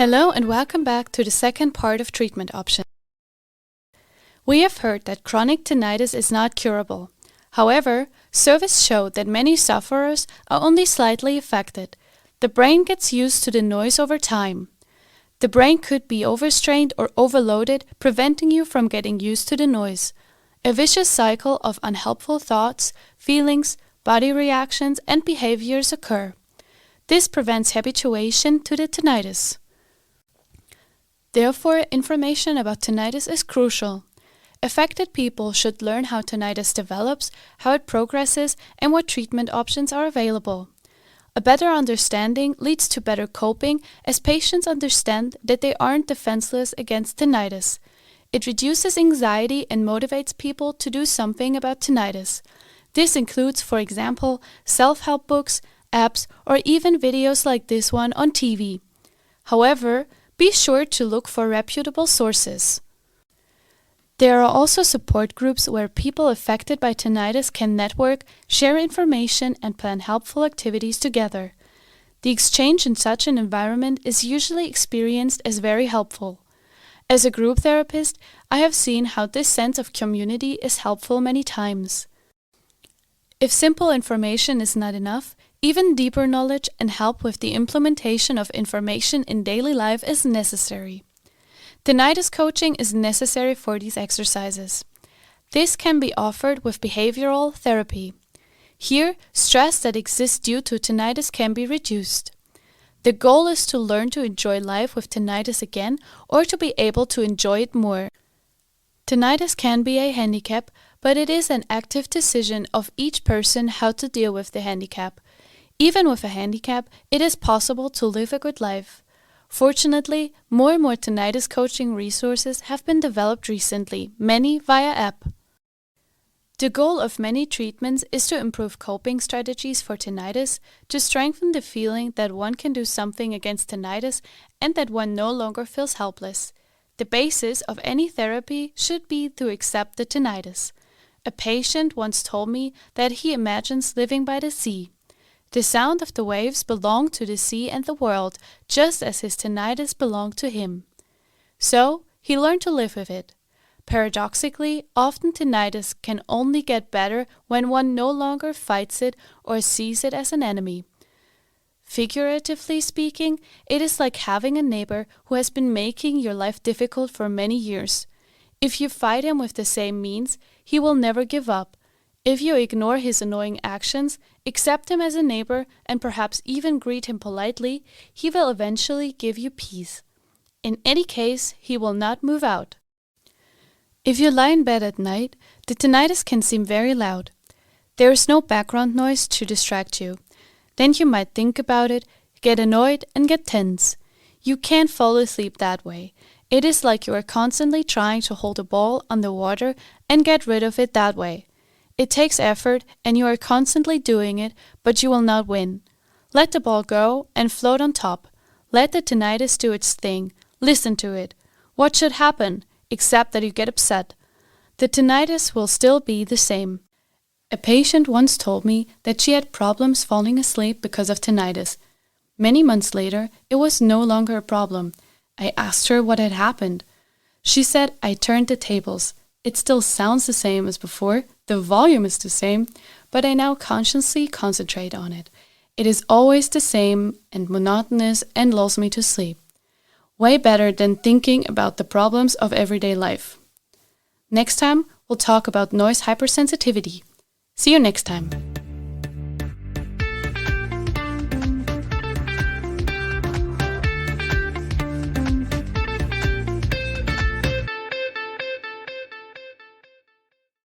Hello and welcome back to the second part of treatment options. We have heard that chronic tinnitus is not curable. However, surveys show that many sufferers are only slightly affected. The brain gets used to the noise over time. The brain could be overstrained or overloaded, preventing you from getting used to the noise. A vicious cycle of unhelpful thoughts, feelings, body reactions, and behaviors occur. This prevents habituation to the tinnitus. Therefore, information about tinnitus is crucial. Affected people should learn how tinnitus develops, how it progresses, and what treatment options are available. A better understanding leads to better coping, as patients understand that they aren't defenseless against tinnitus. It reduces anxiety and motivates people to do something about tinnitus. This includes, for example, self-help books, apps, or even videos like this one on TV. However, be sure to look for reputable sources. There are also support groups where people affected by tinnitus can network, share information, and plan helpful activities together. The exchange in such an environment is usually experienced as very helpful. As a group therapist, I have seen how this sense of community is helpful many times. If simple information is not enough, even deeper knowledge and help with the implementation of information in daily life is necessary. Tinnitus coaching is necessary for these exercises. This can be offered with behavioral therapy. Here, stress that exists due to tinnitus can be reduced. The goal is to learn to enjoy life with tinnitus again or to be able to enjoy it more. Tinnitus can be a handicap, but it is an active decision of each person how to deal with the handicap. Even with a handicap, it is possible to live a good life. Fortunately, more and more tinnitus coaching resources have been developed recently, many via app. The goal of many treatments is to improve coping strategies for tinnitus, to strengthen the feeling that one can do something against tinnitus and that one no longer feels helpless. The basis of any therapy should be to accept the tinnitus. A patient once told me that he imagines living by the sea. The sound of the waves belonged to the sea and the world, just as his tinnitus belonged to him. So, he learned to live with it. Paradoxically, often tinnitus can only get better when one no longer fights it or sees it as an enemy. Figuratively speaking, it is like having a neighbor who has been making your life difficult for many years. If you fight him with the same means, he will never give up. If you ignore his annoying actions, accept him as a neighbor, and perhaps even greet him politely, he will eventually give you peace. In any case, he will not move out. If you lie in bed at night, the tinnitus can seem very loud. There is no background noise to distract you. Then you might think about it, get annoyed, and get tense. You can't fall asleep that way. It is like you are constantly trying to hold a ball underwater and get rid of it that way. It takes effort and you are constantly doing it, but you will not win. Let the ball go and float on top. Let the tinnitus do its thing. Listen to it. What should happen, except that you get upset? The tinnitus will still be the same. A patient once told me that she had problems falling asleep because of tinnitus. Many months later, it was no longer a problem. I asked her what had happened. She said, "I turned the tables. It still sounds the same as before, the volume is the same, but I now consciously concentrate on it. It is always the same and monotonous and lulls me to sleep. Way better than thinking about the problems of everyday life." Next time, we'll talk about noise hypersensitivity. See you next time.